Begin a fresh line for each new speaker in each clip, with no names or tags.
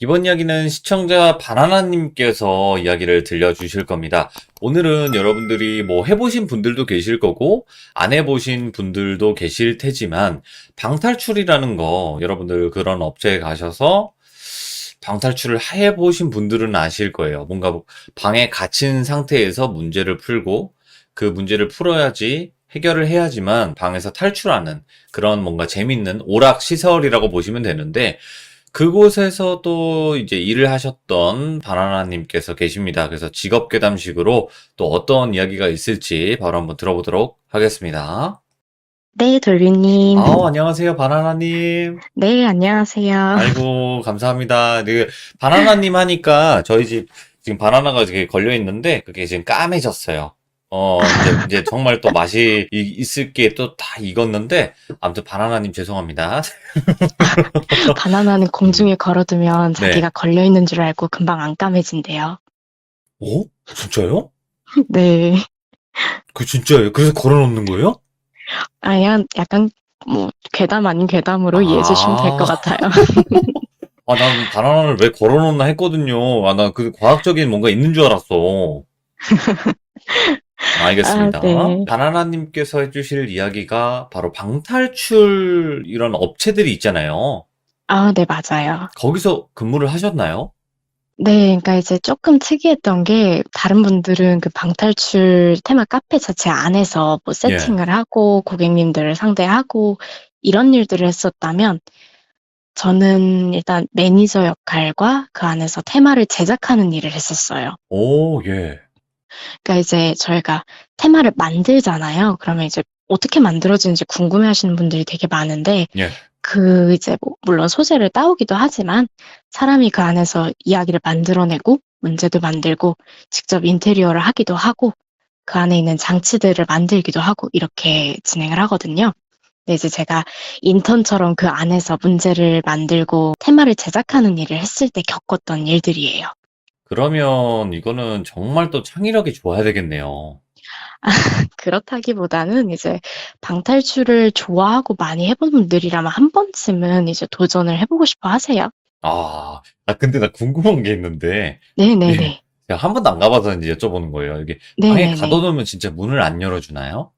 이번 이야기는 시청자 바나나님께서 이야기를 들려주실 겁니다. 오늘은 여러분들이 뭐 해보신 분들도 계실 거고, 안 해보신 분들도 계실 테지만, 방탈출이라는 거, 여러분들 그런 업체에 가셔서 방탈출을 해보신 분들은 아실 거예요. 뭔가 방에 갇힌 상태에서 문제를 풀고, 그 문제를 풀어야지 해결을 해야지만 방에서 탈출하는 그런 뭔가 재밌는 오락 시설이라고 보시면 되는데, 그곳에서 또 이제 일을 하셨던 바나나님께서 계십니다. 그래서 직업괴담식으로 또 어떤 이야기가 있을지 바로 한번 들어보도록 하겠습니다.
네, 돌비님.
안녕하세요, 바나나님.
네, 안녕하세요.
아이고, 감사합니다. 네, 바나나님 하니까 저희 집 지금 바나나가 이렇게 걸려 있는데 그게 지금 까매졌어요. 이제 정말 또 맛이 있을 게 또 다 익었는데, 아무튼 바나나님 죄송합니다.
바나나는 공중에 걸어두면
네.
자기가 걸려있는 줄 알고 금방 안 까매진대요.
오? 진짜요?
네.
그 진짜예요? 그래서 걸어놓는 거예요?
약간, 괴담 아닌 괴담으로 이해해 주시면 될 것
아,
같아요.
난 바나나를 왜 걸어놓나 했거든요. 나 그 과학적인 뭔가 있는 줄 알았어.
아,
알겠습니다.
네.
바나나님께서 해주실 이야기가 바로 방탈출 이런 업체들이 있잖아요.
아, 네, 맞아요.
거기서 근무를 하셨나요?
네, 그러니까 이제 조금 특이했던 게 다른 분들은 그 방탈출 테마 카페 자체 안에서 뭐
예.
세팅을 하고 고객님들을 상대하고 이런 일들을 했었다면 저는 일단 매니저 역할과 그 안에서 테마를 제작하는 일을 했었어요.
오, 예.
그러니까 이제 저희가 테마를 만들잖아요. 그러면 이제 어떻게 만들어지는지 궁금해 하시는 분들이 되게 많은데,
예.
그 이제 물론 소재를 따오기도 하지만 사람이 그 안에서 이야기를 만들어내고 문제도 만들고 직접 인테리어를 하기도 하고 그 안에 있는 장치들을 만들기도 하고 이렇게 진행을 하거든요. 근데 이제 제가 인턴처럼 그 안에서 문제를 만들고 테마를 제작하는 일을 했을 때 겪었던 일들이에요.
그러면 이거는 정말 또 창의력이 좋아야 되겠네요.
그렇다기보다는 이제 방탈출을 좋아하고 많이 해본 분들이라면 한 번쯤은 이제 도전을 해보고 싶어 하세요.
근데 나 궁금한 게 있는데, 예.
네네네.
제가 한 번도 안 가봐서 이제 여쭤보는 거예요. 이게 방에
네네네.
가둬놓으면 진짜 문을 안 열어주나요?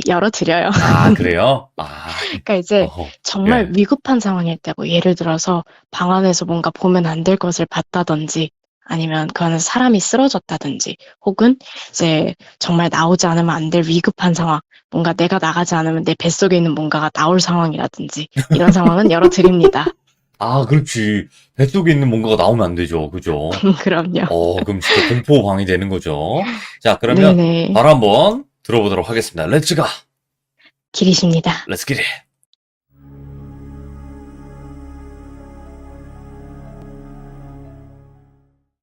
열어드려요.
아, 그래요?
그러니까 이제
어허,
정말
예.
위급한 상황일 때, 뭐 예를 들어서 방 안에서 뭔가 보면 안 될 것을 봤다든지, 아니면 그 안에서 사람이 쓰러졌다든지, 혹은 이제 정말 나오지 않으면 안 될 위급한 상황, 뭔가 내가 나가지 않으면 내 뱃속에 있는 뭔가가 나올 상황이라든지, 이런 상황은 열어드립니다.
그렇지. 뱃속에 있는 뭔가가 나오면 안 되죠. 그죠?
그럼요.
그럼 진짜 공포방이 되는 거죠. 자, 그러면
네네.
바로 한번 들어보도록 하겠습니다. 렛츠 가!
길이십니다.
렛츠 기릿!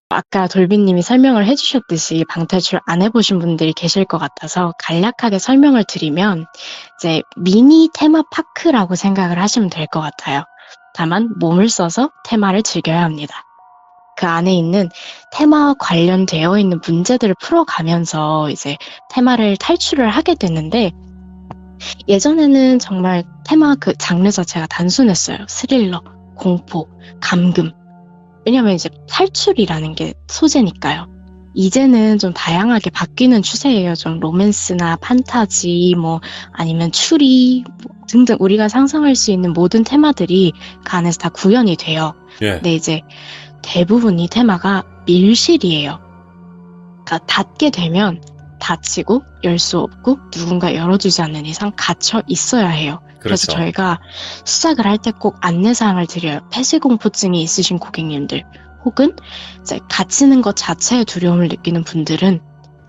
아까 돌비님이 설명을 해주셨듯이 방탈출 안 해보신 분들이 계실 것 같아서 간략하게 설명을 드리면 이제 미니 테마파크라고 생각을 하시면 될 것 같아요. 다만 몸을 써서 테마를 즐겨야 합니다. 그 안에 있는 테마와 관련되어 있는 문제들을 풀어가면서 이제 테마를 탈출을 하게 됐는데 예전에는 정말 테마 그 장르 자체가 단순했어요. 스릴러, 공포, 감금. 왜냐면 이제 탈출이라는 게 소재니까요. 이제는 좀 다양하게 바뀌는 추세예요. 좀 로맨스나 판타지, 뭐 아니면 추리 등등 우리가 상상할 수 있는 모든 테마들이 그 안에서 다 구현이 돼요.
예.
근데 이제 대부분 이 테마가 밀실이에요. 그러니까 닫게 되면 닫히고 열 수 없고 누군가 열어주지 않는 이상 갇혀 있어야 해요. 그래서
그렇죠.
저희가 시작을 할 때 꼭 안내사항을 드려요. 폐쇄공포증이 있으신 고객님들 혹은 이제 갇히는 것 자체에 두려움을 느끼는 분들은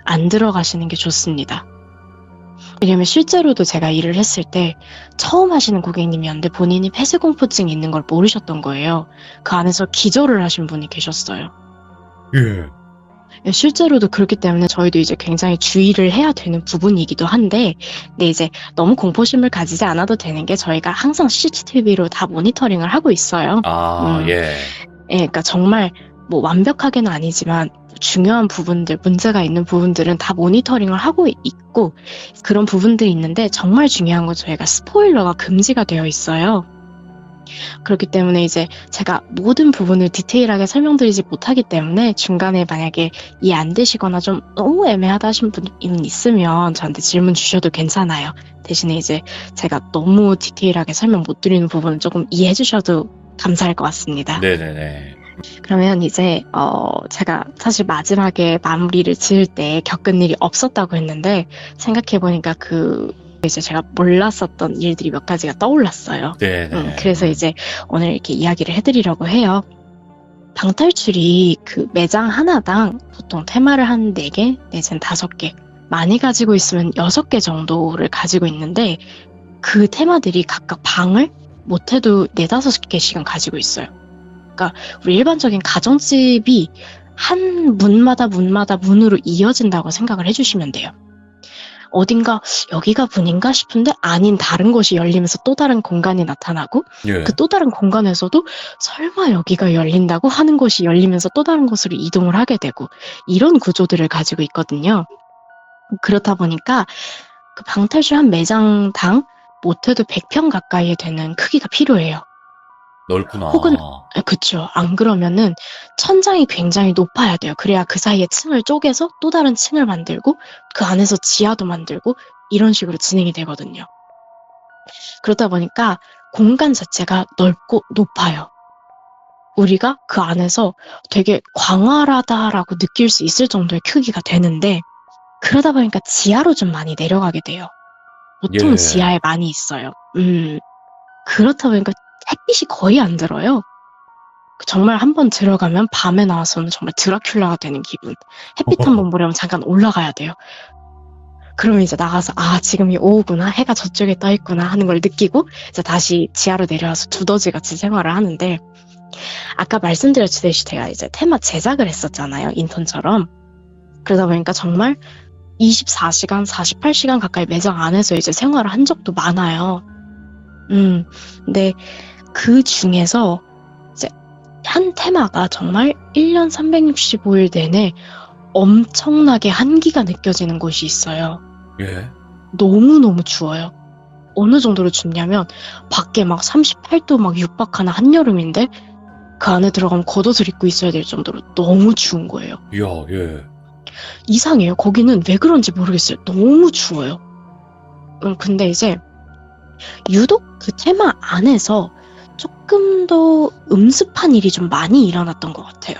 안 들어가시는 게 좋습니다. 왜냐면 실제로도 제가 일을 했을 때 처음 하시는 고객님이었는데 본인이 폐쇄공포증이 있는 걸 모르셨던 거예요. 그 안에서 기절을 하신 분이 계셨어요.
예.
실제로도 그렇기 때문에 저희도 이제 굉장히 주의를 해야 되는 부분이기도 한데, 근데 이제 너무 공포심을 가지지 않아도 되는 게 저희가 항상 CCTV로 다 모니터링을 하고 있어요.
예.
그러니까 정말 뭐 완벽하게는 아니지만 중요한 부분들, 문제가 있는 부분들은 다 모니터링을 하고 있고 그런 부분들이 있는데 정말 중요한 건 저희가 스포일러가 금지가 되어 있어요. 그렇기 때문에 이제 제가 모든 부분을 디테일하게 설명드리지 못하기 때문에 중간에 만약에 이해 안 되시거나 좀 너무 애매하다 하신 분 있으면 저한테 질문 주셔도 괜찮아요. 대신에 이제 제가 너무 디테일하게 설명 못 드리는 부분은 조금 이해해 주셔도 감사할 것 같습니다.
네네네.
그러면 이제 제가 사실 마지막에 마무리를 지을 때 겪은 일이 없었다고 했는데 생각해보니까 이제 제가 몰랐었던 일들이 몇 가지가 떠올랐어요.
네네.
그래서 이제 오늘 이렇게 이야기를 해드리려고 해요. 방탈출이 그 매장 하나당 보통 테마를 한 4개 내지는 5개, 많이 가지고 있으면 6개 정도를 가지고 있는데 그 테마들이 각각 방을 못해도 4, 5개씩은 가지고 있어요. 그러니까 우리 일반적인 가정집이 한 문마다 문으로 이어진다고 생각을 해주시면 돼요. 어딘가 여기가 문인가 싶은데 아닌 다른 곳이 열리면서 또 다른 공간이 나타나고
예.
그 또 다른 공간에서도 설마 여기가 열린다고 하는 곳이 열리면서 또 다른 곳으로 이동을 하게 되고 이런 구조들을 가지고 있거든요. 그렇다 보니까 그 방탈출 한 매장당 못해도 100평 가까이 되는 크기가 필요해요.
넓구나.
혹은 그쵸. 안 그러면은 천장이 굉장히 높아야 돼요. 그래야 그 사이에 층을 쪼개서 또 다른 층을 만들고 그 안에서 지하도 만들고 이런 식으로 진행이 되거든요. 그러다 보니까 공간 자체가 넓고 높아요. 우리가 그 안에서 되게 광활하다라고 느낄 수 있을 정도의 크기가 되는데 그러다 보니까 지하로 좀 많이 내려가게 돼요. 보통
예.
지하에 많이 있어요. 그렇다 보니까 햇빛이 거의 안 들어요. 정말 한번 들어가면 밤에 나와서는 정말 드라큘라가 되는 기분. 햇빛 한번 보려면 잠깐 올라가야 돼요. 그러면 이제 나가서 지금이 오후구나, 해가 저쪽에 떠 있구나 하는 걸 느끼고 이제 다시 지하로 내려와서 두더지 같이 생활을 하는데 아까 말씀드렸듯이 제가 이제 테마 제작을 했었잖아요. 인턴처럼. 그러다 보니까 정말 24시간, 48시간 가까이 매장 안에서 이제 생활을 한 적도 많아요. 근데 그 중에서 이제 한 테마가 정말 1년 365일 내내 엄청나게 한기가 느껴지는 곳이 있어요.
예.
너무너무 추워요. 어느 정도로 춥냐면 밖에 막 38도 막 육박하는 한여름인데 그 안에 들어가면 겉옷을 입고 있어야 될 정도로 너무 추운 거예요.
이야, 예.
이상해요. 거기는 왜 그런지 모르겠어요. 너무 추워요. 근데 이제 유독 그 테마 안에서 조금 더 음습한 일이 좀 많이 일어났던 것 같아요.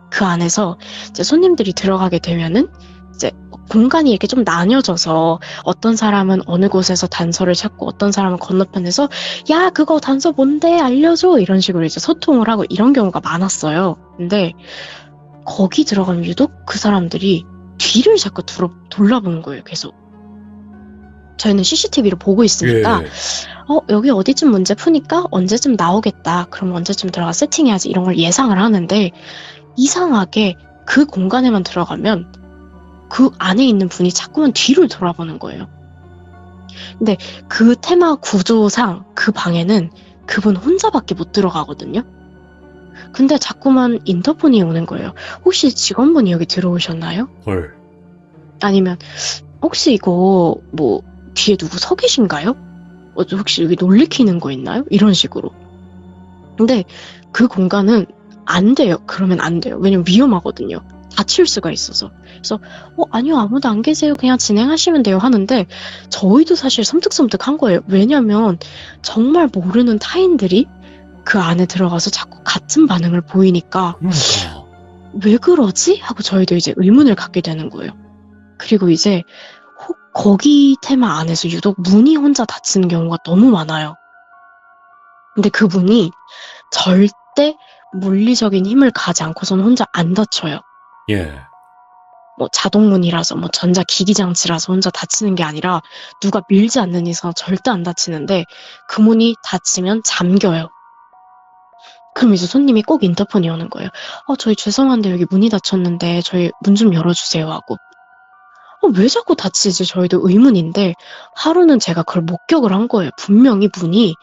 그 안에서 이제 손님들이 들어가게 되면은 이제 공간이 이렇게 좀 나뉘어져서 어떤 사람은 어느 곳에서 단서를 찾고 어떤 사람은 건너편에서 야 그거 단서 뭔데 알려줘 이런 식으로 이제 소통을 하고 이런 경우가 많았어요. 근데 거기 들어가면 유독 그 사람들이 뒤를 자꾸 돌아보는 거예요. 계속. 저희는 CCTV를 보고 있으니까
예.
여기 어디쯤 문제 푸니까 언제쯤 나오겠다. 그럼 언제쯤 들어가 세팅해야지 이런 걸 예상을 하는데 이상하게 그 공간에만 들어가면 그 안에 있는 분이 자꾸만 뒤를 돌아보는 거예요. 근데 그 테마 구조상 그 방에는 그분 혼자밖에 못 들어가거든요. 근데 자꾸만 인터폰이 오는 거예요. 혹시 직원분이 여기 들어오셨나요?
헐.
아니면 혹시 이거 뭐 뒤에 누구 서 계신가요? 혹시 여기 놀리키는 거 있나요? 이런 식으로. 근데 그 공간은 안 돼요. 그러면 안 돼요. 왜냐면 위험하거든요. 다칠 수가 있어서. 그래서 아니요 아무도 안 계세요. 그냥 진행하시면 돼요 하는데 저희도 사실 섬뜩섬뜩한 거예요. 왜냐면 정말 모르는 타인들이 그 안에 들어가서 자꾸 같은 반응을 보이니까
그러니까.
왜 그러지? 하고 저희도 이제 의문을 갖게 되는 거예요. 그리고 이제 거기 테마 안에서 유독 문이 혼자 닫히는 경우가 너무 많아요. 근데 그분이 절대 물리적인 힘을 가지 않고서는 혼자 안 닫혀요.
예.
뭐 자동문이라서 뭐 전자기기장치라서 혼자 닫히는 게 아니라 누가 밀지 않는 이상 절대 안 닫히는데 그 문이 닫히면 잠겨요. 그럼 이제 손님이 꼭 인터폰이 오는 거예요. 저희 죄송한데 여기 문이 닫혔는데 저희 문 좀 열어주세요 하고. 왜 자꾸 닫히지? 저희도 의문인데 하루는 제가 그걸 목격을 한 거예요. 분명히 문이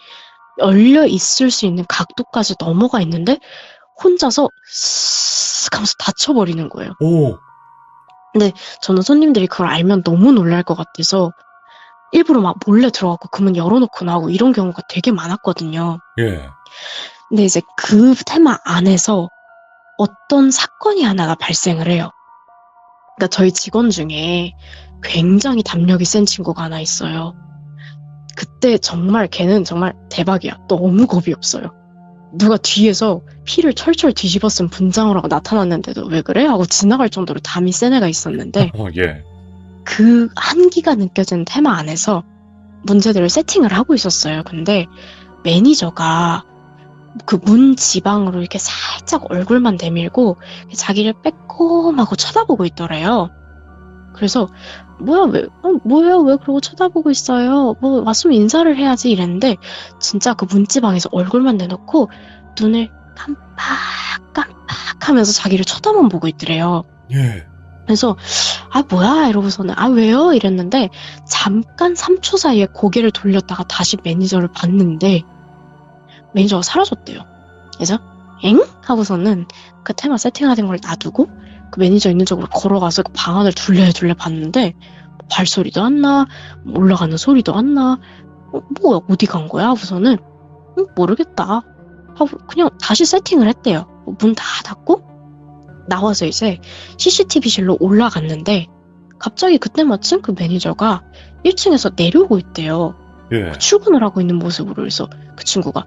열려 있을 수 있는 각도까지 넘어가 있는데 혼자서 쓱 하면서 닫혀버리는 거예요.
오.
저는 손님들이 그걸 알면 너무 놀랄 것 같아서 일부러 막 몰래 들어가고 그 문 열어놓고 나오고 이런 경우가 되게 많았거든요.
예.
근데 이제 그 테마 안에서 어떤 사건이 하나가 발생을 해요. 그러니까 저희 직원 중에 굉장히 담력이 센 친구가 하나 있어요. 그때 정말 걔는 정말 대박이야. 너무 겁이 없어요. 누가 뒤에서 피를 철철 뒤집었으면 분장을 하고 나타났는데도 왜 그래? 하고 지나갈 정도로 담이 센 애가 있었는데
예.
그 한기가 느껴지는 테마 안에서 문제들을 세팅을 하고 있었어요. 근데 매니저가 그 문 지방으로 이렇게 살짝 얼굴만 내밀고 자기를 빼꼼하고 쳐다보고 있더래요. 그래서 뭐야 왜 그러고 쳐다보고 있어요? 뭐 왔으면 인사를 해야지 이랬는데 진짜 그 문지방에서 얼굴만 내놓고 눈을 깜빡 하면서 자기를 쳐다만 보고 있더래요.
예.
그래서 아 뭐야 이러고서는 아 왜요 이랬는데 잠깐 3초 사이에 고개를 돌렸다가 다시 매니저를 봤는데 매니저가 사라졌대요. 그래서 엥? 하고서는 그 테마 세팅하는 걸 놔두고 그 매니저 있는 쪽으로 걸어가서 그 방 안을 둘레 봤는데 발소리도 안 나, 올라가는 소리도 안 나. 뭐야 어디 간 거야? 하고서는 모르겠다 하고 그냥 다시 세팅을 했대요. 문 다 닫고 나와서 이제 CCTV실로 올라갔는데 갑자기 그때 마침 그 매니저가 1층에서 내려오고 있대요.
예.
출근을 하고 있는 모습으로. 그래서 그 친구가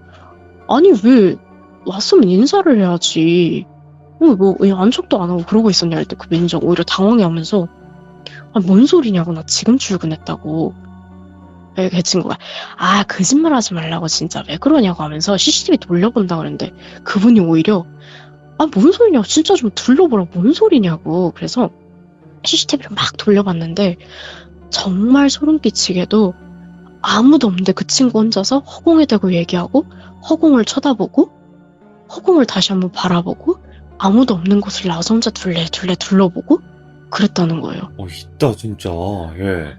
아니 왜 왔으면 인사를 해야지 왜 안쪽도 안 하고 그러고 있었냐 할 때 그 매니저 오히려 당황해하면서 아, 뭔 소리냐고 나 지금 출근했다고. 그 친구가 아 거짓말하지 말라고 진짜 왜 그러냐고 하면서 CCTV 돌려본다 그랬는데 그분이 오히려 아 뭔 소리냐고 진짜 좀 둘러보라 뭔 소리냐고. 그래서 CCTV를 막 돌려봤는데 정말 소름 끼치게도 아무도 없는데 그 친구 혼자서 허공에 대고 얘기하고 허공을 쳐다보고 허공을 다시 한번 바라보고 아무도 없는 곳을 나와서 혼자 둘레 둘러보고 그랬다는 거예요.
있다, 진짜. 예.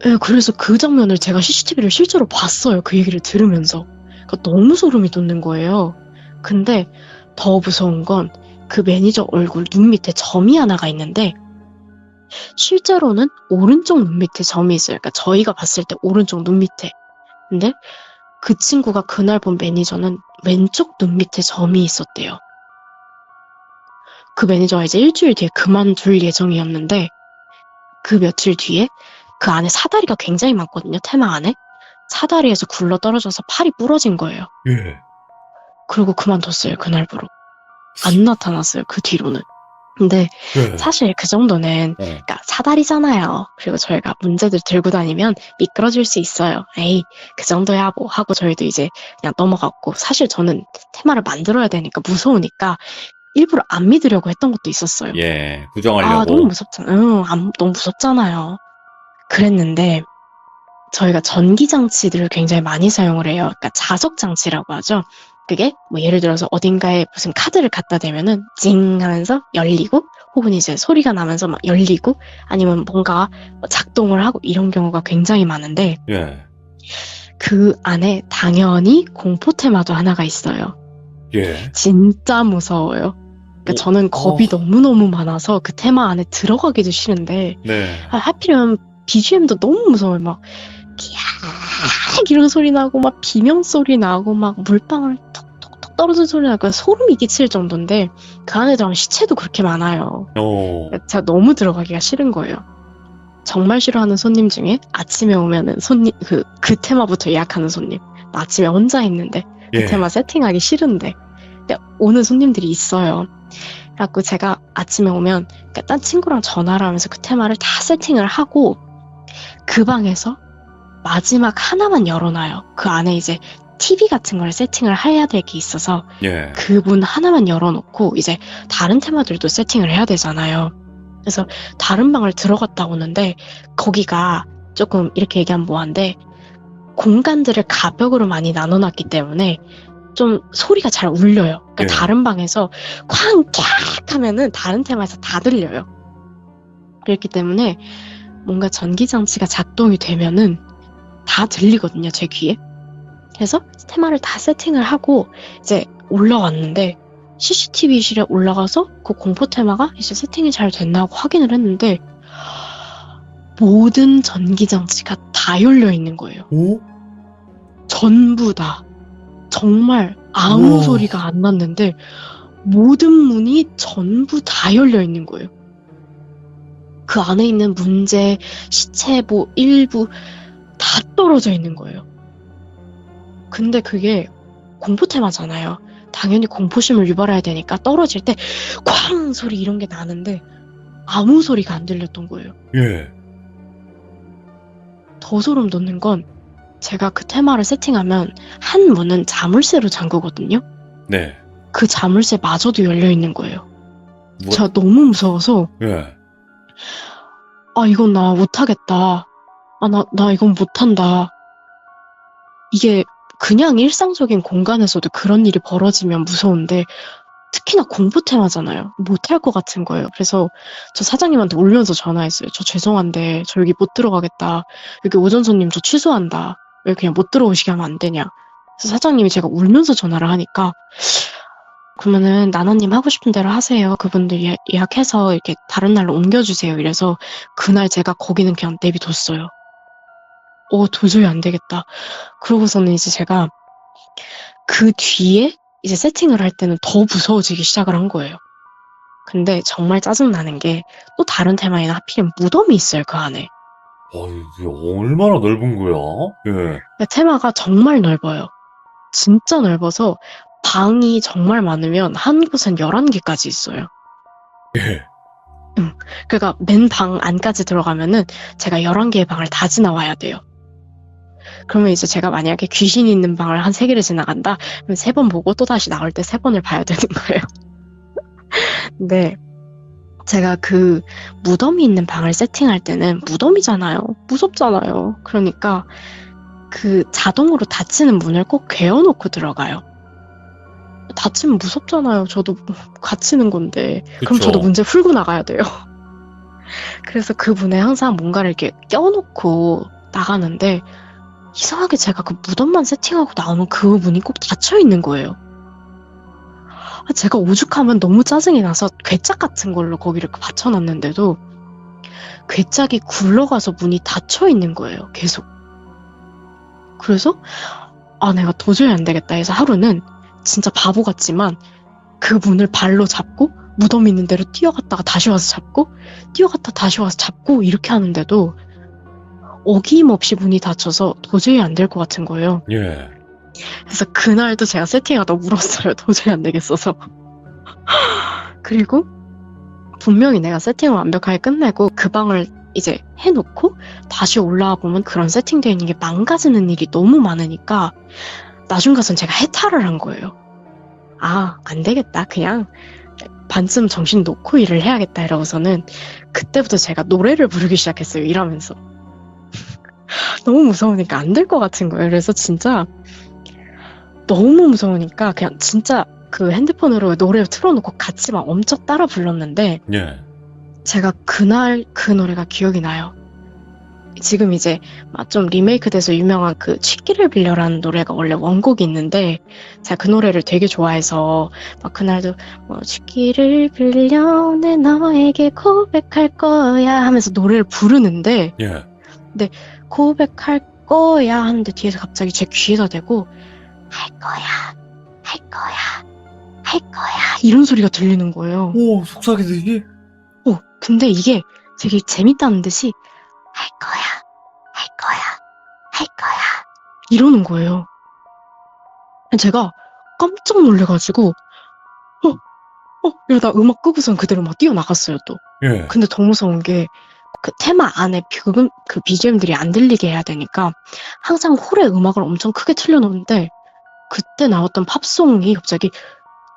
예, 그래서 그 장면을 제가 CCTV를 실제로 봤어요. 그 얘기를 들으면서. 그러니까 너무 소름이 돋는 거예요. 근데 더 무서운 건 그 매니저 얼굴 눈 밑에 점이 하나가 있는데 실제로는 오른쪽 눈 밑에 점이 있어요. 그러니까 저희가 봤을 때 오른쪽 눈 밑에. 근데 그 친구가 그날 본 매니저는 왼쪽 눈 밑에 점이 있었대요. 그 매니저가 이제 일주일 뒤에 그만둘 예정이었는데 그 며칠 뒤에 그 안에 사다리가 굉장히 많거든요. 테마 안에. 사다리에서 굴러 떨어져서 팔이 부러진 거예요.
예.
그리고 그만뒀어요. 그날부로. 안 나타났어요. 그 뒤로는. 근데
예.
사실 그 정도는 그러니까 사다리잖아요. 그리고 저희가 문제들 들고 다니면 미끄러질 수 있어요. 에이 그 정도야 뭐 하고 저희도 이제 그냥 넘어갔고 사실 저는 테마를 만들어야 되니까 무서우니까 일부러 안 믿으려고 했던 것도 있었어요.
예. 부정하려고.
아 너무 무섭잖아요. 너무 무섭잖아요. 그랬는데 저희가 전기장치들을 굉장히 많이 사용을 해요. 그러니까 자석장치라고 하죠. 그게 뭐 예를 들어서 어딘가에 무슨 카드를 갖다 대면은 징 하면서 열리고 혹은 이제 소리가 나면서 막 열리고 아니면 뭔가 작동을 하고 이런 경우가 굉장히 많은데
예.
그 안에 당연히 공포 테마도 하나가 있어요.
예.
진짜 무서워요. 그러니까 저는 겁이 너무너무 많아서 그 테마 안에 들어가기도 싫은데
네.
하필이면 BGM도 너무 무서워요. 막 기악 이런 소리 나고 막 비명 소리 나고 막 물방울 톡톡톡 떨어지는 소리 나고 소름이 끼칠 정도인데 그 안에 들어가면 시체도 그렇게 많아요. 제가 너무 들어가기가 싫은 거예요. 정말 싫어하는 손님 중에 아침에 오면은 손님 그 테마부터 예약하는 손님. 나 아침에 혼자 있는데 그 테마 세팅하기 싫은데 근데 오는 손님들이 있어요. 그래갖고 제가 아침에 오면 그러니까 딴 친구랑 전화를 하면서 그 테마를 다 세팅을 하고 그 방에서 마지막 하나만 열어놔요. 그 안에 이제 TV 같은 걸 세팅을 해야 될 게 있어서 그 문 하나만 열어놓고 이제 다른 테마들도 세팅을 해야 되잖아요. 그래서 다른 방을 들어갔다 오는데 거기가 조금 이렇게 얘기하면 뭐한데 공간들을 가벽으로 많이 나눠놨기 때문에 좀 소리가 잘 울려요. 그러니까 다른 방에서 쾅! 캬! 하면은 다른 테마에서 다 들려요. 그렇기 때문에 뭔가 전기장치가 작동이 되면은 다 들리거든요, 제 귀에. 그래서 테마를 다 세팅을 하고 이제 올라왔는데 CCTV실에 올라가서 그 공포 테마가 이제 세팅이 잘 됐나 하고 확인을 했는데 모든 전기장치가 다 다 열려 있는 거예요.
오?
전부 다. 정말 아무
우와.
소리가 안 났는데 모든 문이 전부 다 열려 있는 거예요. 그 안에 있는 문제, 시체 뭐 일부 다 떨어져 있는 거예요. 근데 그게 공포 테마잖아요. 당연히 공포심을 유발해야 되니까 떨어질 때 쾅 소리 이런 게 나는데 아무 소리가 안 들렸던 거예요.
예.
더 소름 돋는 건 제가 그 테마를 세팅하면 한 문은 자물쇠로 잠그거든요.
네.
그 자물쇠마저도 열려 있는 거예요.
뭐,
제가 너무 무서워서
예.
아 이건 나 못하겠다. 아 나 이건 못한다. 이게 그냥 일상적인 공간에서도 그런 일이 벌어지면 무서운데 특히나 공포 테마잖아요. 못할 것 같은 거예요. 그래서 저 사장님한테 울면서 전화했어요. 저 죄송한데 저 여기 못 들어가겠다. 여기 오전 손님 저 취소한다. 왜 그냥 못 들어오시게 하면 안 되냐. 그래서 사장님이 제가 울면서 전화를 하니까 그러면은 나나님 하고 싶은 대로 하세요. 그분들 예약해서 이렇게 다른 날로 옮겨주세요. 이래서 그날 제가 거기는 그냥 내비뒀어요. 도저히 안 되겠다. 그러고서는 이제 제가 그 뒤에 이제 세팅을 할 때는 더 무서워지기 시작을 한 거예요. 근데 정말 짜증나는 게 또 다른 테마에는 하필이면 무덤이 있어요, 그 안에.
이게 얼마나 넓은 거야? 예.
근데 테마가 정말 넓어요. 진짜 넓어서 방이 정말 많으면 한 곳엔 11개까지 있어요.
예.
그러니까 맨 방 안까지 들어가면은 제가 11개의 방을 다 지나와야 돼요. 그러면 이제 제가 만약에 귀신이 있는 방을 한 3개를 지나간다? 그럼 3번 보고 또 다시 나올 때 3번을 봐야 되는 거예요. 근데 제가 그 무덤이 있는 방을 세팅할 때는 무덤이잖아요. 무섭잖아요. 그러니까 그 자동으로 닫히는 문을 꼭 괴어놓고 들어가요. 닫히면 무섭잖아요. 저도 갇히는 건데. 그럼
그쵸.
저도 문제 풀고 나가야 돼요. 그래서 그 문에 항상 뭔가를 이렇게 껴놓고 나가는데 이상하게 제가 그 무덤만 세팅하고 나오면 그 문이 꼭 닫혀 있는 거예요. 제가 오죽하면 너무 짜증이 나서 괴짝 같은 걸로 거기를 받쳐놨는데도 괴짝이 굴러가서 문이 닫혀 있는 거예요. 계속. 그래서 내가 도저히 안 되겠다 해서 하루는 진짜 바보 같지만 그 문을 발로 잡고 무덤 있는 데로 뛰어갔다가 다시 와서 잡고 뛰어갔다 다시 와서 잡고 이렇게 하는데도 어김없이 문이 닫혀서 도저히 안 될 것 같은 거예요.
예.
그래서 그날도 제가 세팅하다 울었어요. 도저히 안 되겠어서. 그리고 분명히 내가 세팅을 완벽하게 끝내고 그 방을 이제 해놓고 다시 올라와 보면 그런 세팅되어 있는 게 망가지는 일이 너무 많으니까 나중 가서는 제가 해탈을 한 거예요. 안 되겠다. 그냥 반쯤 정신 놓고 일을 해야겠다 이러고서는 그때부터 제가 노래를 부르기 시작했어요. 일하면서. 너무 무서우니까 안 될 것 같은 거예요. 그래서 진짜 너무 무서우니까 그냥 진짜 그 핸드폰으로 노래를 틀어놓고 같이 막 엄청 따라 불렀는데
예.
제가 그날 그 노래가 기억이 나요. 지금 이제 막 좀 리메이크 돼서 유명한 그 취기를 빌려라는 노래가 원래 원곡이 있는데 제가 그 노래를 되게 좋아해서 막 그날도 뭐 취기를 빌려 내 너에게 고백할 거야 하면서 노래를 부르는데
예.
고백할 거야 하는데 뒤에서 갑자기 제 귀에다 대고 할 거야 이런 소리가 들리는 거예요.
오, 속삭이듯이?
근데 이게 되게 재밌다는 듯이 할 거야 이러는 거예요. 제가 깜짝 놀래가지고 이러다 음악 끄고선 그대로 막 뛰어나갔어요 또.
예.
근데 더 무서운 게 그 테마 안에 그 BGM들이 안 들리게 해야 되니까 항상 홀에 음악을 엄청 크게 틀려놓는데 그때 나왔던 팝송이 갑자기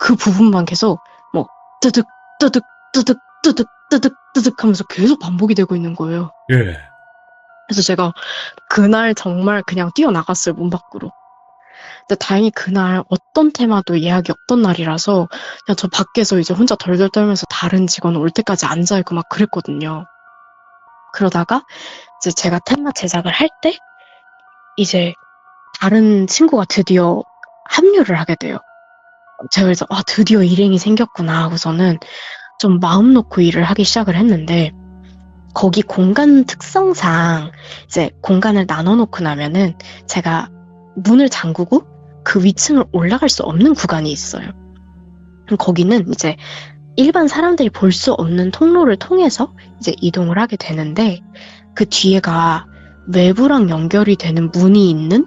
그 부분만 계속 뭐 뜨득 뜨득 뜨득 뜨득 뜨득 뜨득 하면서 계속 반복이 되고 있는 거예요.
예.
그래서 제가 그날 정말 그냥 뛰어나갔어요, 문 밖으로. 근데 다행히 그날 어떤 테마도 예약이 없던 날이라서 그냥 저 밖에서 이제 혼자 덜덜 떨면서 다른 직원 올 때까지 앉아있고 막 그랬거든요. 그러다가 이제 제가 테마 제작을 할 때 이제 다른 친구가 드디어 합류를 하게 돼요. 제가 그래서 드디어 일행이 생겼구나 하고서는 좀 마음 놓고 일을 하기 시작을 했는데 거기 공간 특성상 이제 공간을 나눠놓고 나면은 제가 문을 잠그고 그 위층을 올라갈 수 없는 구간이 있어요. 그럼 거기는 이제 일반 사람들이 볼 수 없는 통로를 통해서 이제 이동을 하게 되는데 그 뒤에가 외부랑 연결이 되는 문이 있는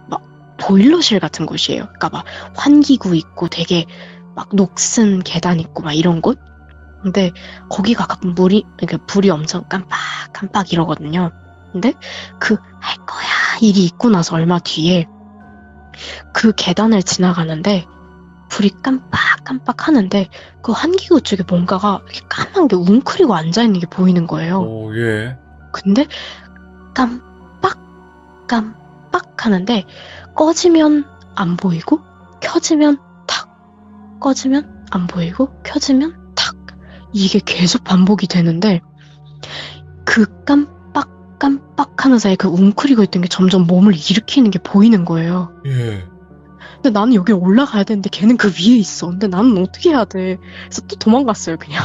막 보일러실 같은 곳이에요. 그러니까 막 환기구 있고 되게 막 녹슨 계단 있고 막 이런 곳. 근데 거기가 가끔 이렇게 불이 엄청 깜빡깜빡 이러거든요. 근데 그 할 거야 일이 있고 나서 얼마 뒤에 그 계단을 지나가는데 불이 깜빡깜빡 하는데 그 환기구 쪽에 뭔가가 이렇게 까만 게 웅크리고 앉아있는 게 보이는 거예요.
오, 예.
근데 깜빡깜빡 하는데 꺼지면 안 보이고 켜지면 탁 꺼지면 안 보이고 켜지면 탁 이게 계속 반복이 되는데 그 깜빡깜빡하는 사이에 그 웅크리고 있던 게 점점 몸을 일으키는 게 보이는 거예요.
예.
근데 나는 여기 올라가야 되는데 걔는 그 위에 있어. 근데 나는 어떻게 해야 돼? 그래서 또 도망갔어요, 그냥.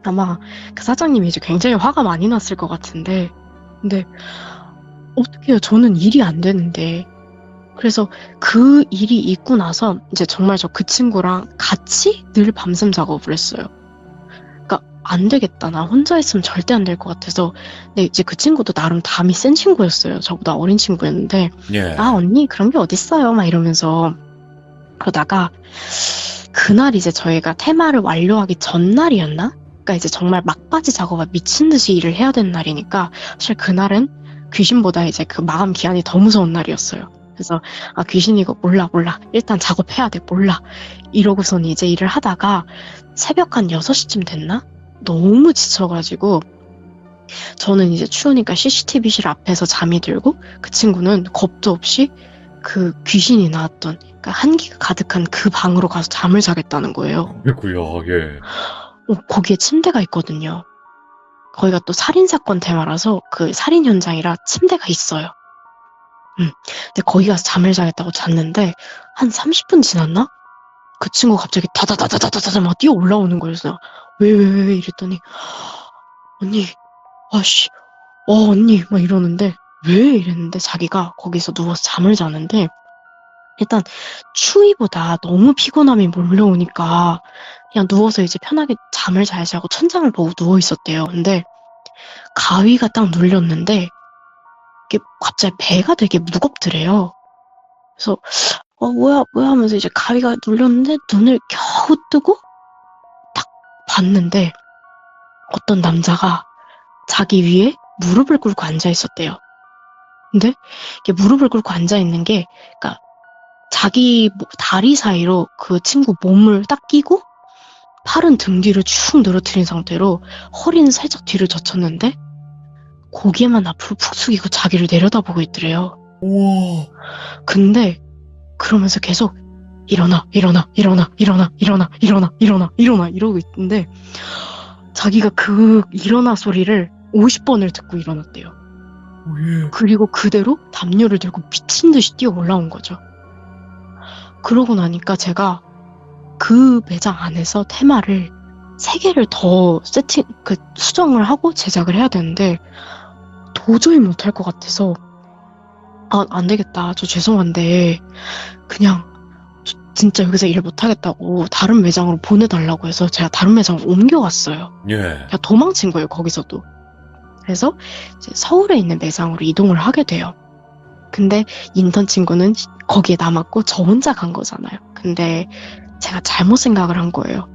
아마 그 사장님이 이제 굉장히 화가 많이 났을 것 같은데 근데 어떻게 해요? 저는 일이 안 되는데. 그래서 그 일이 있고 나서 이제 정말 저 그 친구랑 같이 늘 밤샘 작업을 했어요. 그러니까 안 되겠다. 나 혼자 있으면 절대 안 될 것 같아서. 근데 이제 그 친구도 나름 담이 센 친구였어요. 저보다 어린 친구였는데
예.
아 언니 그런 게 어딨어요 막 이러면서 그러다가 그날 이제 저희가 테마를 완료하기 전날이었나? 그러니까 이제 정말 막바지 작업을 미친 듯이 일을 해야 되는 날이니까 사실 그날은 귀신보다 이제 그 마감 기한이 더 무서운 날이었어요. 그래서 아 귀신 이거 몰라 일단 작업해야 돼 몰라 이러고선 이제 일을 하다가 새벽 한 6시쯤 됐나? 너무 지쳐가지고 저는 이제 추우니까 CCTV실 앞에서 잠이 들고 그 친구는 겁도 없이 그 귀신이 나왔던 그러니까 한기가 가득한 그 방으로 가서 잠을 자겠다는 거예요.
그랬고요, 예.
거기에 침대가 있거든요. 거기가 또 살인사건 테마라서 그 살인 현장이라 침대가 있어요. 근데 거기 가서 잠을 자겠다고 잤는데 한 30분 지났나? 그 친구가 갑자기 다다다다다다다 막 뛰어 올라오는 거예요. 그래서 왜 이랬더니 언니 아씨 언니 막 이러는데 왜 이랬는데 자기가 거기서 누워서 잠을 자는데 일단 추위보다 너무 피곤함이 몰려오니까 그냥 누워서 이제 편하게 잠을 자야지 하고 천장을 보고 누워 있었대요. 근데 가위가 딱 눌렸는데 이게 갑자기 배가 되게 무겁더래요. 그래서 뭐야 하면서 이제 가위가 눌렸는데 눈을 겨우 뜨고 딱 봤는데 어떤 남자가 자기 위에 무릎을 꿇고 앉아 있었대요. 근데 이게 무릎을 꿇고 앉아 있는 게 그러니까 자기 다리 사이로 그 친구 몸을 딱 끼고 팔은 등 뒤로 쭉 늘어뜨린 상태로 허리는 살짝 뒤를 젖혔는데 고개만 앞으로 푹 숙이고 자기를 내려다보고 있더래요.
우와.
근데 그러면서 계속 일어나 이러고 있는데 자기가 그 일어나 소리를 50번을 듣고 일어났대요.
예.
그리고 그대로 담요를 들고 미친 듯이 뛰어 올라온 거죠. 그러고 나니까 제가 그 매장 안에서 테마를 3개를 더 수정을 하고 제작을 해야 되는데 도저히 못할 것 같아서 안 되겠다. 저 죄송한데 그냥 진짜 여기서 일 못하겠다고 다른 매장으로 보내달라고 해서 제가 다른 매장으로 옮겨갔어요.
예.
그냥 도망친 거예요, 거기서도. 그래서 이제 서울에 있는 매장으로 이동을 하게 돼요. 근데 인턴 친구는 거기에 남았고 저 혼자 간 거잖아요. 근데 제가 잘못 생각을 한 거예요.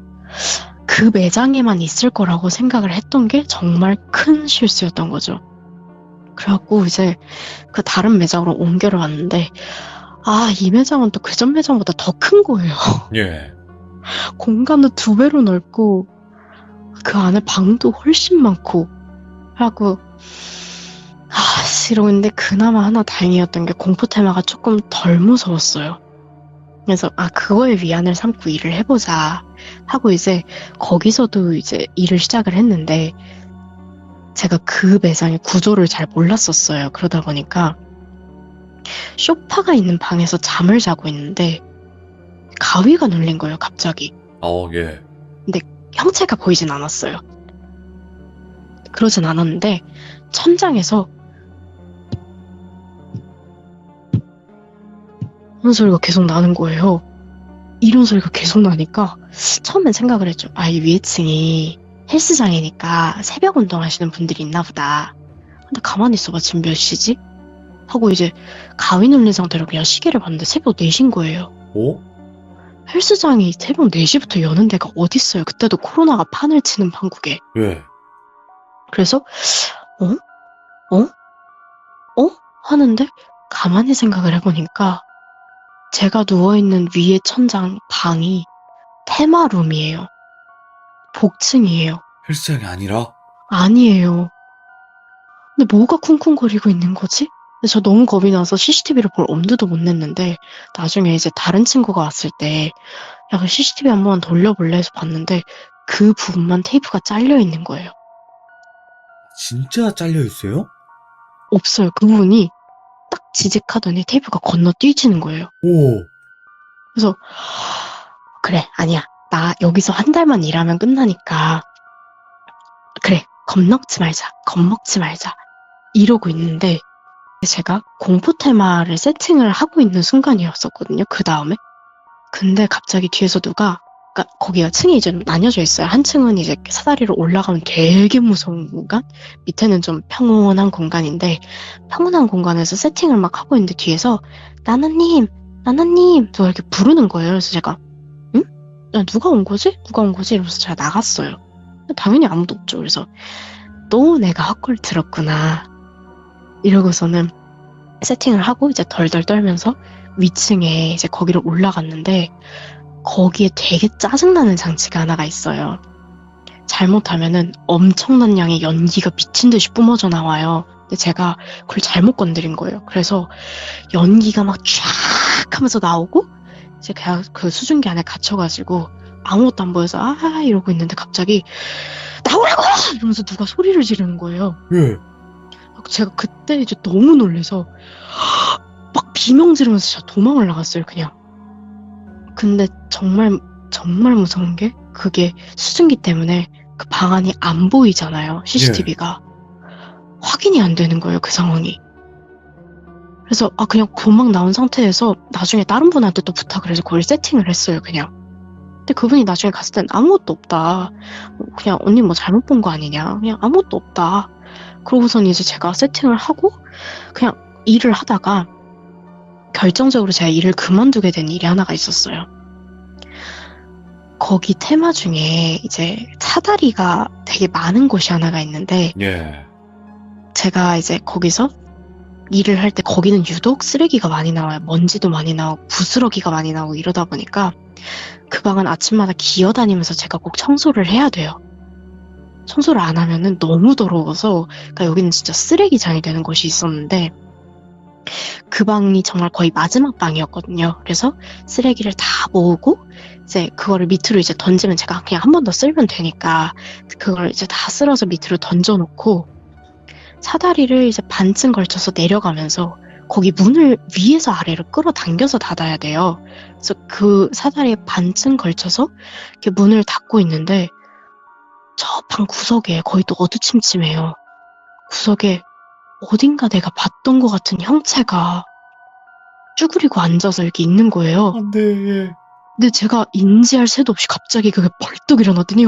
그 매장에만 있을 거라고 생각을 했던 게 정말 큰 실수였던 거죠. 그래갖고 이제 그 다른 매장으로 옮겨러 왔는데 이 매장은 또 그 전 매장보다 더 큰 거예요.
예.
공간도 2배로 넓고 그 안에 방도 훨씬 많고 하고 이러는데 그나마 하나 다행이었던 게 공포 테마가 조금 덜 무서웠어요. 그래서 그거에 위안을 삼고 일을 해보자 하고 이제 거기서도 이제 일을 시작을 했는데 제가 그 매장의 구조를 잘 몰랐었어요. 그러다 보니까 소파가 있는 방에서 잠을 자고 있는데 가위가 눌린 거예요, 갑자기.
예.
형체가 보이진 않았어요. 그러진 않았는데 천장에서 하는 소리가 계속 나는 거예요. 이런 소리가 계속 나니까 처음엔 생각을 했죠. 아, 이 위에 층이 헬스장이니까 새벽 운동하시는 분들이 있나 보다. 근데 가만히 있어봐, 지금 몇 시지? 하고 이제 가위 눌린 상태로 그냥 시계를 봤는데 새벽 4시인 거예요.
어?
헬스장이 새벽 4시부터 여는 데가 어딨어요. 그때도 코로나가 판을 치는 판국에.
왜?
그래서 어? 하는데 가만히 생각을 해보니까 제가 누워있는 위에 천장 방이 테마룸이에요. 복층이에요.
헬스장이 아니라?
아니에요. 근데 뭐가 쿵쿵거리고 있는 거지? 근데 저 너무 겁이 나서 CCTV를 볼 엄두도 못 냈는데 나중에 이제 다른 친구가 왔을 때 야, 그 CCTV 한번 돌려볼래 해서 봤는데 그 부분만 테이프가 잘려 있는 거예요.
진짜 잘려있어요?
없어요. 그 부분이 딱 지직하더니 테이프가 건너 뛰지는 거예요.
오.
그래서 그래, 아니야. 나 여기서 한 달만 일하면 끝나니까 그래, 겁먹지 말자 이러고 있는데 제가 공포 테마를 세팅을 하고 있는 순간이었었거든요. 그 다음에 근데 갑자기 뒤에서 누가 그러니까 거기가 층이 이제 좀 나뉘어져 있어요. 한 층은 이제 사다리로 올라가면 되게 무서운 공간, 밑에는 좀 평온한 공간인데 평온한 공간에서 세팅을 막 하고 있는데 뒤에서 나나님 누가 이렇게 부르는 거예요. 그래서 제가 응? 야, 누가 온 거지? 이러면서 제가 나갔어요. 당연히 아무도 없죠. 그래서 또 내가 헛걸 들었구나 이러고서는 세팅을 하고 이제 덜덜 떨면서 위층에 이제 거기를 올라갔는데 거기에 되게 짜증나는 장치가 하나가 있어요. 잘못하면은 엄청난 양의 연기가 미친 듯이 뿜어져 나와요. 근데 제가 그걸 잘못 건드린 거예요. 그래서 연기가 막 쫙 하면서 나오고 이제 그냥 그 수증기 안에 갇혀가지고 아무것도 안 보여서 아 이러고 있는데 갑자기 나오라고! 이러면서 누가 소리를 지르는 거예요.
왜?
제가 그때 이제 너무 놀래서 막 비명 지르면서 제가 도망을 나갔어요, 그냥. 근데 정말 무서운 게 그게 수증기 때문에 그 방 안이 안 보이잖아요, CCTV가. 확인이 안 되는 거예요, 그 상황이. 그래서 그냥 도망 나온 상태에서 나중에 다른 분한테 또 부탁을 해서 그걸 세팅을 했어요, 그냥. 근데 그분이 나중에 갔을 땐 아무것도 없다. 그냥 언니 뭐 잘못 본 거 아니냐. 그냥 아무것도 없다. 그러고선 이제 제가 세팅을 하고 그냥 일을 하다가 결정적으로 제가 일을 그만두게 된 일이 하나가 있었어요. 거기 테마 중에 이제 사다리가 되게 많은 곳이 하나가 있는데
예.
제가 이제 거기서 일을 할 때 거기는 유독 쓰레기가 많이 나와요. 먼지도 많이 나오고 부스러기가 많이 나오고 이러다 보니까 그 방은 아침마다 기어다니면서 제가 꼭 청소를 해야 돼요. 청소를 안 하면은 너무 더러워서 그러니까 여기는 진짜 쓰레기장이 되는 곳이 있었는데 그 방이 정말 거의 마지막 방이었거든요. 그래서 쓰레기를 다 모으고 이제 그거를 밑으로 이제 던지면 제가 그냥 한 번 더 쓸면 되니까 그걸 이제 다 쓸어서 밑으로 던져놓고 사다리를 이제 반쯤 걸쳐서 내려가면서 거기 문을 위에서 아래로 끌어당겨서 닫아야 돼요. 그래서 그 사다리에 반쯤 걸쳐서 이렇게 문을 닫고 있는데 저 방 구석에 거의 또 어두침침해요. 구석에 어딘가 내가 봤던 것 같은 형체가 쭈그리고 앉아서 이렇게 있는 거예요.
안 돼.
근데 제가 인지할 새도 없이 갑자기 그게 벌떡 일어나더니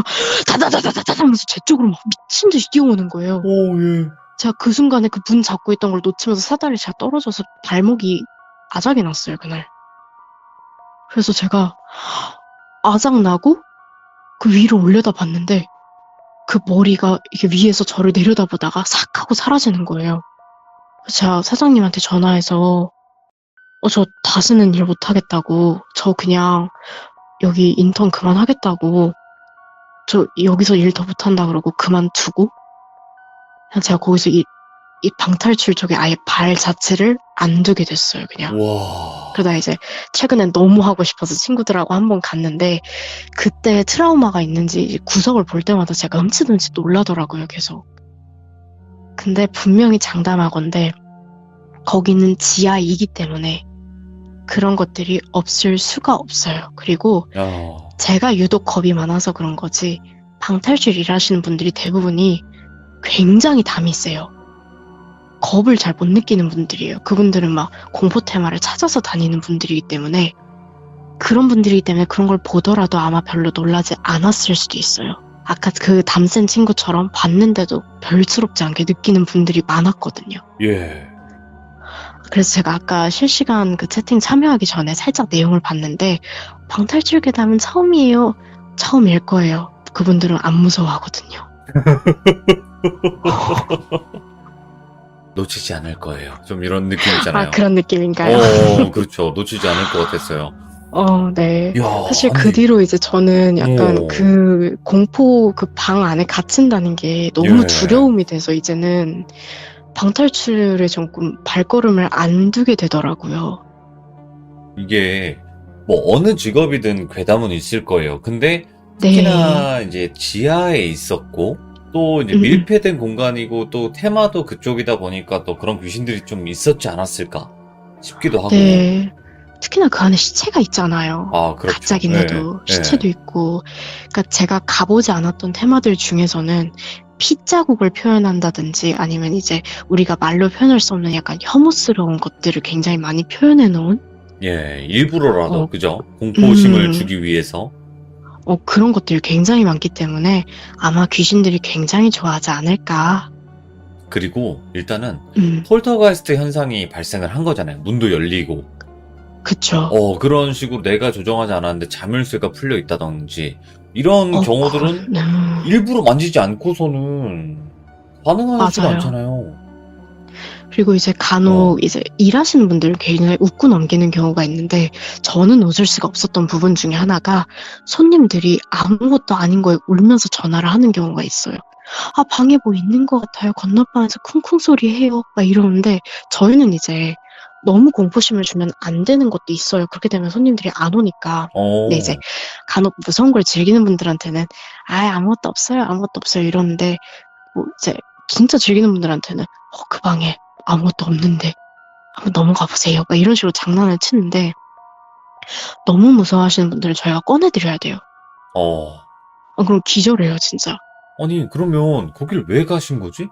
다다다다다다 하면서 제 쪽으로 막 미친 듯이 뛰어오는 거예요.
오, 예.
제가 그 순간에 그 문 잡고 있던 걸 놓치면서 사다리 제가 떨어져서 발목이 아작이 났어요, 그날. 그래서 제가 아작 나고 그 위로 올려다 봤는데 그 머리가 이게 위에서 저를 내려다보다가 싹 하고 사라지는 거예요. 그래서 제가 사장님한테 전화해서 저 다시는 일 못하겠다고, 저 그냥 여기 인턴 그만하겠다고, 저 여기서 일 더 못한다 그러고 그만두고 그냥 제가 거기서 이 방탈출 쪽에 아예 발 자체를 안 두게 됐어요, 그냥.
와.
그러다 이제 최근엔 너무 하고 싶어서 친구들하고 한번 갔는데 그때 트라우마가 있는지 이제 구석을 볼 때마다 제가 흠칫흠칫 놀라더라고요, 계속. 근데 분명히 장담하건대 거기는 지하이기 때문에 그런 것들이 없을 수가 없어요. 그리고
야.
제가 유독 겁이 많아서 그런 거지 방탈출 일하시는 분들이 대부분이 굉장히 담이 세요. 겁을 잘 못 느끼는 분들이에요. 그분들은 막 공포 테마를 찾아서 다니는 분들이기 때문에 그런 분들이기 때문에 그런 걸 보더라도 아마 별로 놀라지 않았을 수도 있어요. 아까 그 담센 친구처럼 봤는데도 별스럽지 않게 느끼는 분들이 많았거든요.
예.
그래서 제가 아까 실시간 그 채팅 참여하기 전에 살짝 내용을 봤는데 방탈출 괴담은 처음이에요. 처음일 거예요. 그분들은 안 무서워하거든요.
놓치지 않을 거예요. 좀 이런 느낌 있잖아요.
아, 그런 느낌인가요?
그렇죠. 놓치지 않을 것 같았어요.
네.
이야,
사실
아니,
그 뒤로 이제 저는 약간
어.
그 공포 그 방 안에 갇힌다는 게 너무
예.
두려움이 돼서 이제는 방탈출에 조금 발걸음을 안 두게 되더라고요.
이게 뭐 어느 직업이든 괴담은 있을 거예요. 근데
네.
특히나 이제 지하에 있었고 또 이제 밀폐된 공간이고 또 테마도 그쪽이다 보니까 또 그런 귀신들이 좀 있었지 않았을까 싶기도 하고.
네. 특히나 그 안에 시체가 있잖아요.
아, 그렇죠.
가짜긴 해도
예,
시체도
예.
있고. 그러니까 제가 가보지 않았던 테마들 중에서는 핏자국을 표현한다든지 아니면 이제 우리가 말로 표현할 수 없는 약간 혐오스러운 것들을 굉장히 많이 표현해 놓은
예, 일부러라도
어,
그죠? 공포심을
음.
주기 위해서.
그런 것들이 굉장히 많기 때문에 아마 귀신들이 굉장히 좋아하지 않을까.
그리고 일단은
음,
폴터가이스트 현상이 발생을 한 거잖아요. 문도 열리고.
그쵸.
그런 식으로 내가 조정하지 않았는데 자물쇠가 풀려 있다든지 이런 경우들은 일부러 만지지 않고서는 가능하지가
맞아요.
않잖아요.
그리고 이제 간혹 이제 일하시는 분들 굉장히 웃고 넘기는 경우가 있는데 저는 웃을 수가 없었던 부분 중에 하나가 손님들이 아무것도 아닌 거에 울면서 전화를 하는 경우가 있어요. 아, 방에 뭐 있는 것 같아요. 건너방에서 쿵쿵 소리 해요. 막 이러는데 저희는 이제 너무 공포심을 주면 안 되는 것도 있어요. 그렇게 되면 손님들이 안 오니까. 근데 이제 간혹 무서운 걸 즐기는 분들한테는 아무것도 없어요. 아무것도 없어요. 이러는데 뭐 이제 진짜 즐기는 분들한테는 그 방에 아무것도 없는데 한번 넘어가 보세요. 막 이런 식으로 장난을 치는데 너무 무서워하시는 분들은 저희가 꺼내드려야 돼요. 그럼 기절해요, 진짜.
아니, 그러면 거길 왜 가신 거지?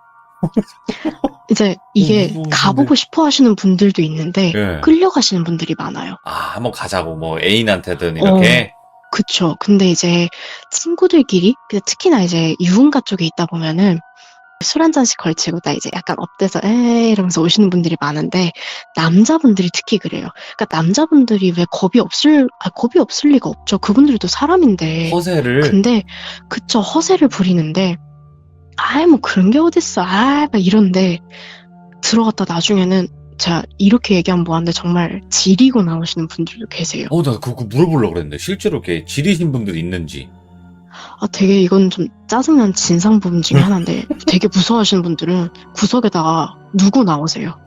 이제 이게
무서우신데.
가보고 싶어 하시는 분들도 있는데
예.
끌려가시는 분들이 많아요.
한번 가자고, 뭐, 애인한테든 이렇게.
그쵸. 근데 이제 친구들끼리, 특히나 이제 유흥가 쪽에 있다 보면은 술 한 잔씩 걸치고 나 이제 약간 업돼서 이러면서 오시는 분들이 많은데 남자분들이 특히 그래요. 그러니까 남자분들이 왜 겁이 없을 리가 없죠. 그분들도 사람인데.
허세를.
근데 그쵸, 허세를 부리는데 뭐 그런 게 어딨어. 막 이런데 들어갔다 나중에는 제가 이렇게 얘기하면 뭐한데 정말 지리고 나오시는 분들도 계세요.
나 그거 물어보려고 그랬는데, 실제로 이렇게 지리신 분들 있는지.
되게 이건 좀 짜증난 진상 부분 중에 하나인데 되게 무서워하시는 분들은 구석에다가 누구 나오세요.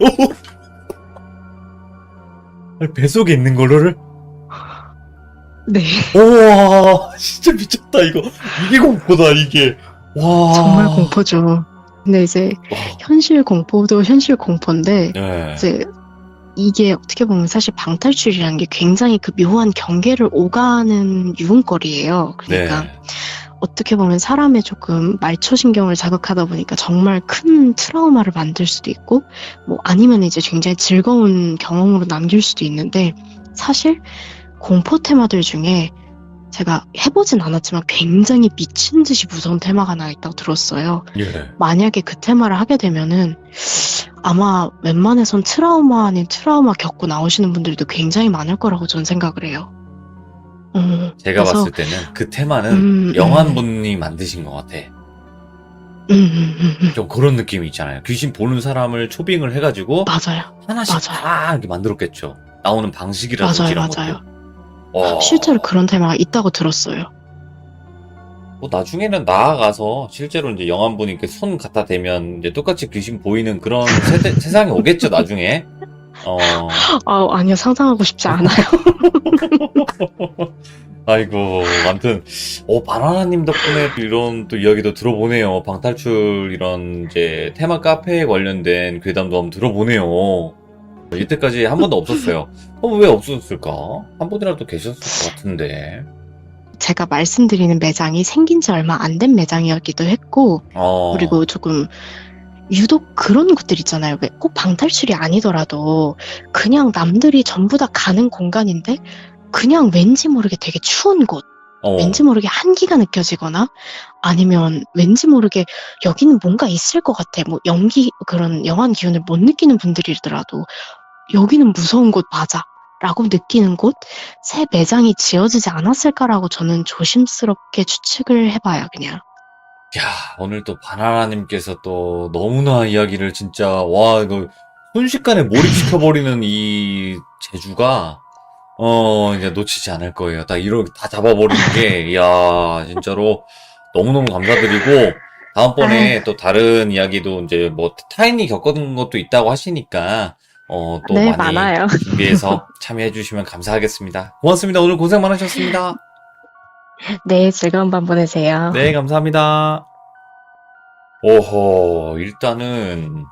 뱃속에 있는 거를?
네.
우와, 진짜 미쳤다, 이거. 이게 공포다, 이게. 와.
정말 공포죠. 근데 이제 현실 공포도 현실 공포인데
네.
이제 이게 어떻게 보면 사실 방탈출이라는 게 굉장히 그 묘한 경계를 오가는 유흥거리예요. 그러니까
네.
어떻게 보면 사람의 조금 말초신경을 자극하다 보니까 정말 큰 트라우마를 만들 수도 있고 뭐 아니면 이제 굉장히 즐거운 경험으로 남길 수도 있는데 사실 공포 테마들 중에 제가 해보진 않았지만 굉장히 미친 듯이 무서운 테마가 하나 있다고 들었어요.
예.
만약에 그 테마를 하게 되면은 아마 웬만해선 트라우마 아닌 트라우마 겪고 나오시는 분들도 굉장히 많을 거라고 저는 생각을 해요.
제가
그래서,
봤을 때는 그 테마는 영환분이 만드신 것 같아. 좀 그런 느낌이 있잖아요. 귀신 보는 사람을 초빙을 해가지고
맞아요.
하나씩 다 이렇게 만들었겠죠. 나오는 방식이라든지 이런
맞아요.
것도.
실제로 그런 테마가 있다고 들었어요.
뭐 나중에는 나아가서 실제로 이제 영환분이 이렇게 손 갖다 대면 이제 똑같이 귀신 보이는 그런 세상이 오겠죠, 나중에.
아니요, 상상하고 싶지 않아요.
아이고, 아무튼, 바나나님 덕분에 또 이런 또 이야기도 들어보네요. 방탈출 이런 이제 테마 카페에 관련된 괴담도 한번 들어보네요. 이때까지 한 번도 없었어요. 왜 없었을까? 한 번이라도 계셨을 것 같은데.
제가 말씀드리는 매장이 생긴 지 얼마 안 된 매장이었기도 했고, 그리고 조금 유독 그런 곳들 있잖아요. 왜 꼭 방탈출이 아니더라도 그냥 남들이 전부 다 가는 공간인데 그냥 왠지 모르게 되게 추운 곳, 왠지 모르게 한기가 느껴지거나 아니면 왠지 모르게 여기는 뭔가 있을 것 같아. 뭐 연기, 그런 영한 기운을 못 느끼는 분들이더라도 여기는 무서운 곳 맞아 라고 느끼는 곳, 새 매장이 지어지지 않았을까라고 저는 조심스럽게 추측을 해봐요, 그냥.
야, 오늘 또 바나나님께서 또 너무나 이야기를 진짜, 와, 이거 순식간에 몰입시켜버리는 이 재주가, 이제 놓치지 않을 거예요. 딱 이렇게 다 잡아버리는 게, 이야, 진짜로 너무너무 감사드리고, 다음번에 또 다른 이야기도 이제 뭐 타인이 겪은 것도 있다고 하시니까, 또
네,
많이
많아요.
준비해서 참여해주시면 감사하겠습니다. 고맙습니다. 오늘 고생 많으셨습니다.
네, 즐거운 밤 보내세요.
네, 감사합니다. 오호, 일단은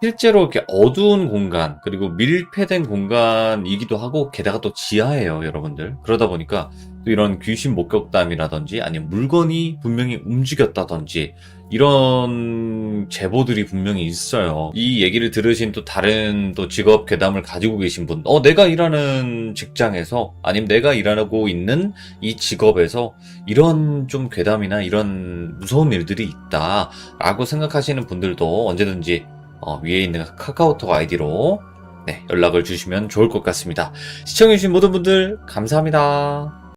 실제로 이렇게 어두운 공간, 그리고 밀폐된 공간이기도 하고, 게다가 또 지하예요, 여러분들. 그러다 보니까 또 이런 귀신 목격담이라든지, 아니면 물건이 분명히 움직였다든지, 이런 제보들이 분명히 있어요. 이 얘기를 들으신 또 다른 또 직업 괴담을 가지고 계신 분, 내가 일하는 직장에서, 아니면 내가 일하고 있는 이 직업에서 이런 좀 괴담이나 이런 무서운 일들이 있다, 라고 생각하시는 분들도 언제든지 위에 있는 카카오톡 아이디로 연락을 주시면 좋을 것 같습니다. 시청해주신 모든 분들 감사합니다.